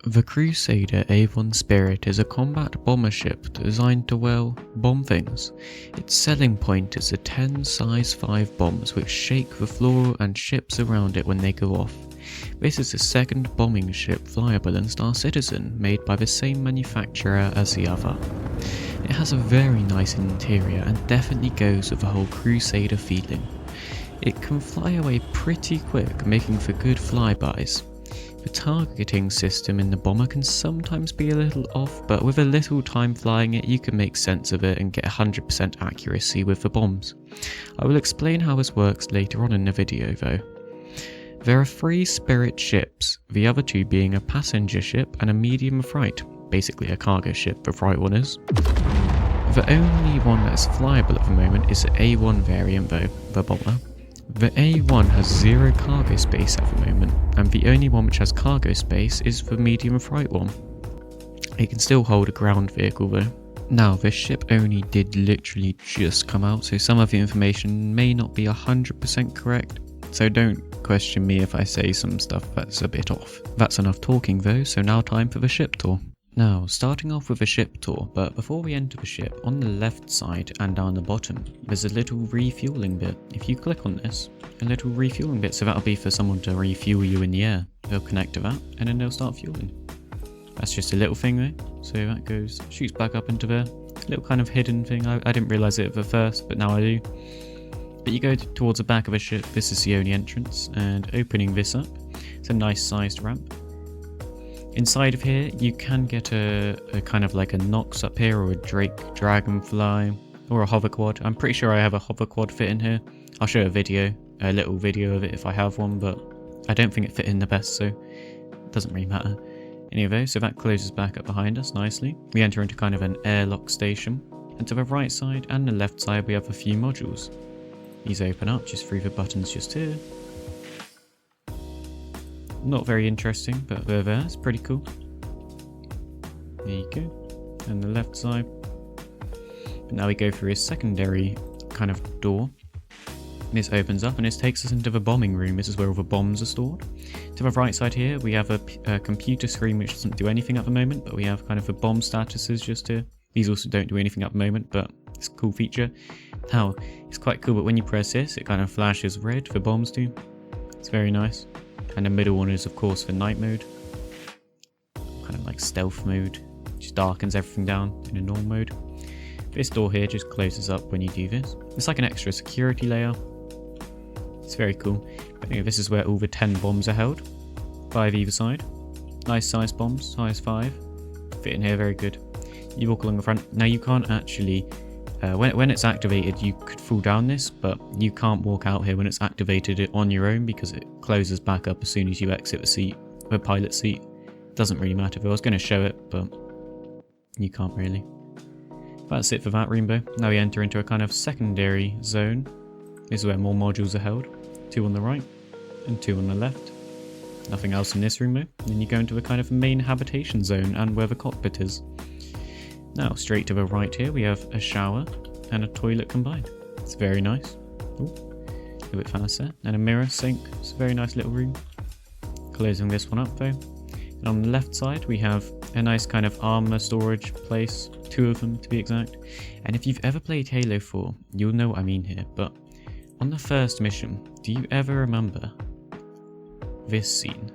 The Crusader A1 Spirit is a combat bomber ship designed to, well, bomb things. Its selling point is the 10 size 5 bombs which shake the floor and ships around it when they go off. This is the second bombing ship flyable in Star Citizen, made by the same manufacturer as the other. It has a very nice interior and definitely goes with the whole Crusader feeling. It can fly away pretty quick, making for good flybys. The targeting system in the bomber can sometimes be a little off, but with a little time flying it, you can make sense of it and get 100% accuracy with the bombs. I will explain how this works later on in the video though. There are 3 Spirit ships, the other 2 being a passenger ship and a medium freight, basically a cargo ship, the freight one is. The only one that is flyable at the moment is the A1 variant though, the bomber. The A1 has 0 cargo space at the moment, and the only one which has cargo space is the medium freight one. It can still hold a ground vehicle though. Now, this ship only did literally just come out, so some of the information may not be 100% correct, so don't question me if I say some stuff that's a bit off. That's enough talking though, so now time for the ship tour. Now, starting off with a ship tour, but before we enter the ship, on the left side and down the bottom, there's a little refueling bit. If you click on this, a little refueling bit, so that'll be for someone to refuel you in the air. They'll connect to that, and then they'll start fueling. That's just a little thing though, so that goes, shoots back up into there. A little kind of hidden thing, I didn't realise it at first, but now I do. But you go towards the back of a ship, this is the only entrance, and opening this up, it's a nice sized ramp. Inside of here, you can get a kind of like a Nox up here, or a Drake Dragonfly, or a hover quad. I'm pretty sure I have a hover quad fit in here. I'll show a little video of it if I have one, but I don't think it fit in the best, so it doesn't really matter. Anyway, so that closes back up behind us nicely. We enter into kind of an airlock station, and to the right side and the left side we have a few modules. These open up just through the buttons just here. Not very interesting, but they're there, it's pretty cool. There you go. And the left side. But now we go through a secondary kind of door. This opens up and this takes us into the bombing room. This is where all the bombs are stored. To the right side here, we have a computer screen which doesn't do anything at the moment, but we have kind of the bomb statuses just here. These also don't do anything at the moment, but it's a cool feature. Now, it's quite cool, but when you press this, it kind of flashes red, the bombs do. It's very nice. And the middle one is of course the night mode, kind of like stealth mode, just darkens everything down in a normal mode. This door here just closes up when you do this. It's like an extra security layer. It's very cool. But anyway, this is where all the 10 bombs are held, 5 either side. Nice size bombs, size 5. Fit in here very good. You walk along the front. Now you can't actually, when it's activated you could fall down this, but you can't walk out here when it's activated on your own because it closes back up as soon as you exit the pilot seat. Doesn't really matter. I was going to show it, but you can't really. That's it for that rainbow. Now we enter into a kind of secondary zone. This is where more modules are held. 2 on the right and 2 on the left. Nothing else in this room though. Then you go into the kind of main habitation zone and where the cockpit is. Now, straight to the right here, we have a shower and a toilet combined. It's very nice. Ooh, a little bit faster. And a mirror sink. It's a very nice little room. Closing this one up though. And on the left side, we have a nice kind of armor storage place. 2 of them to be exact. And if you've ever played Halo 4, you'll know what I mean here. But on the first mission, do you ever remember this scene?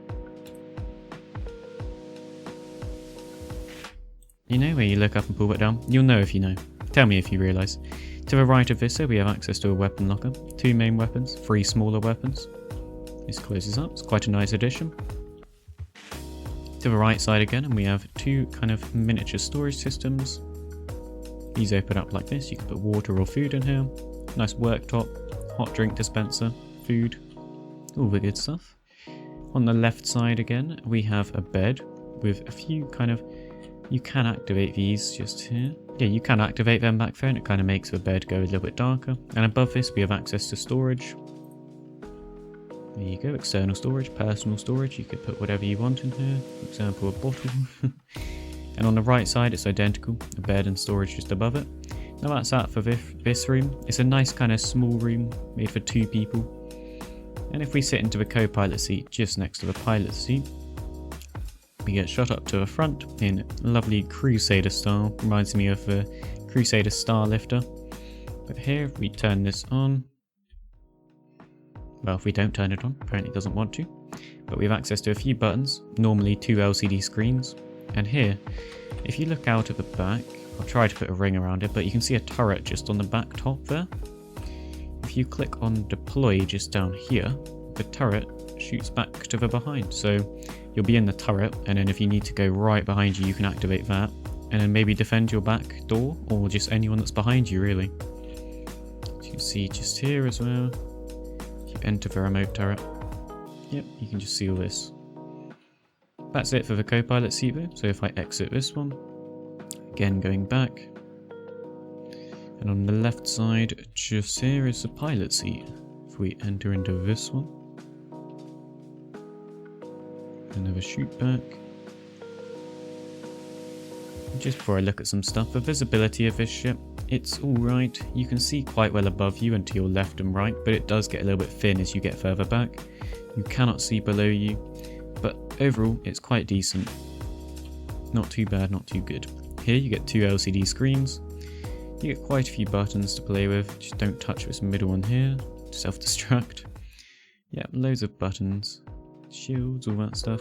You know where you look up and pull it down? You'll know if you know. Tell me if you realise. To the right of this here, we have access to a weapon locker. 2 main weapons, 3 smaller weapons. This closes up, it's quite a nice addition. To the right side again, and we have 2 kind of miniature storage systems. These open up like this, you can put water or food in here. Nice worktop, hot drink dispenser, food, all the good stuff. On the left side again, we have a bed with a few kind of, you can activate these just here. Yeah, you can activate them back there and it kind of makes the bed go a little bit darker. And above this we have access to storage. There you go, external storage, personal storage. You could put whatever you want in here, for example a bottle. And on the right side it's identical, a bed and storage just above it. Now that's that for this room. It's a nice kind of small room made for 2 people. And if we sit into the co-pilot seat just next to the pilot seat, We get shot up to the front in lovely Crusader style. Reminds me of the Crusader Star Lifter. But here, if we turn this on, well, if we don't turn it on, apparently it doesn't want to. But we have access to a few buttons, normally 2 LCD screens. And here, if you look out at the back, I'll try to put a ring around it, but you can see a turret just on the back top there. If you click on deploy just down here, the turret shoots back to the behind. So you'll be in the turret, and then if you need to go right behind you, you can activate that. And then maybe defend your back door, or just anyone that's behind you, really. So you can see just here as well. If you enter the remote turret, yep, you can just see all this. That's it for the co-pilot seat though. So if I exit this one, again going back, and on the left side just here is the pilot seat. If we enter into this one, another shoot back. Just before I look at some stuff, the visibility of this ship, it's alright. You can see quite well above you and to your left and right, but it does get a little bit thin as you get further back. You cannot see below you, but overall it's quite decent. Not too bad, not too good. Here you get 2 LCD screens. You get quite a few buttons to play with. Just don't touch this middle one here. Self-destruct. Yeah, loads of buttons. Shields, all that stuff.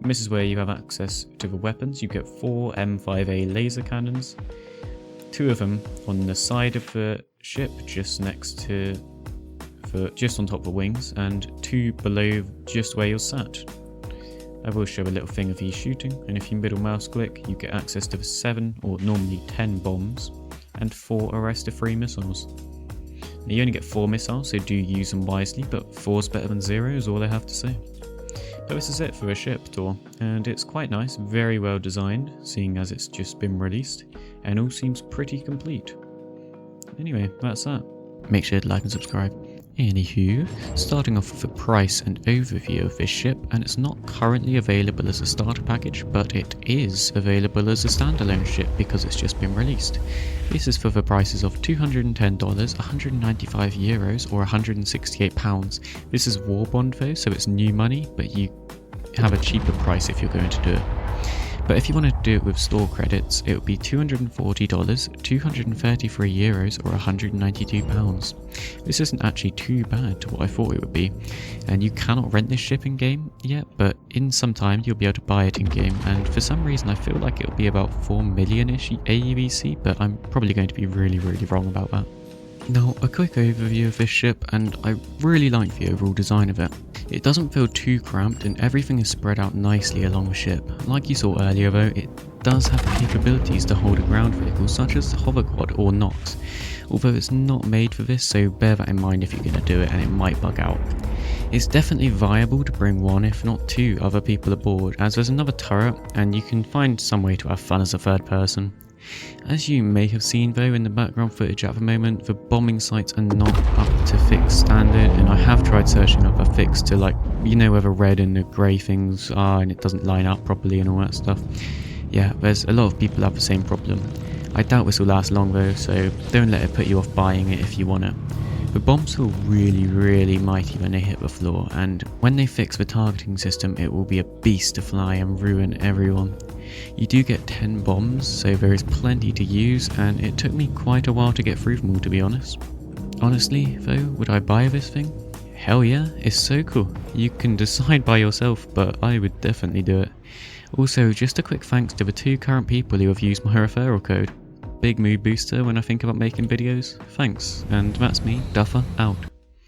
And this is where you have access to the weapons. You get 4 M5A laser cannons. 2 of them on the side of the ship, just next to, just on top of the wings, and 2 below, just where you're sat. I will show a little thing of you shooting, and if you middle mouse click, you get access to the 7 or normally 10 bombs and 4 arrestor-free missiles. Now you only get 4 missiles, so do use them wisely, but 4's better than 0 is all I have to say. But this is it for a ship tour, and it's quite nice, very well designed, seeing as it's just been released, and all seems pretty complete. Anyway, that's that. Make sure to like and subscribe. Anywho, starting off with the price and overview of this ship, and it's not currently available as a starter package, but it is available as a standalone ship because it's just been released. This is for the prices of $210, €195 or £168. This is War Bond though, so it's new money, but you have a cheaper price if you're going to do it. But if you want to do it with store credits, it would be $240, €233 or £192. This isn't actually too bad to what I thought it would be, and you cannot rent this ship in game yet, but in some time you'll be able to buy it in game, and for some reason I feel like it'll be about 4 million-ish AUVC, but I'm probably going to be really wrong about that. Now, a quick overview of this ship, and I really like the overall design of it. It doesn't feel too cramped and everything is spread out nicely along the ship. Like you saw earlier though, it does have capabilities to hold a ground vehicle such as the hoverquad or Nox, although it's not made for this, so bear that in mind if you're going to do it and it might bug out. It's definitely viable to bring 1 if not 2 other people aboard, as there's another turret and you can find some way to have fun as a third person. As you may have seen though in the background footage at the moment, the bombing sites are not up to fixed standard, and I have tried searching up a fix to, like, you know where the red and the grey things are and it doesn't line up properly and all that stuff. Yeah, there's a lot of people have the same problem. I doubt this will last long though, so don't let it put you off buying it if you want it. The bombs feel really mighty when they hit the floor, and when they fix the targeting system it will be a beast to fly and ruin everyone. You do get 10 bombs, so there is plenty to use, and it took me quite a while to get through them all, to be honest. Honestly though, would I buy this thing? Hell yeah, it's so cool. You can decide by yourself, but I would definitely do it. Also, just a quick thanks to the 2 current people who have used my referral code. Big mood booster when I think about making videos. Thanks, and that's me, Duffer, out.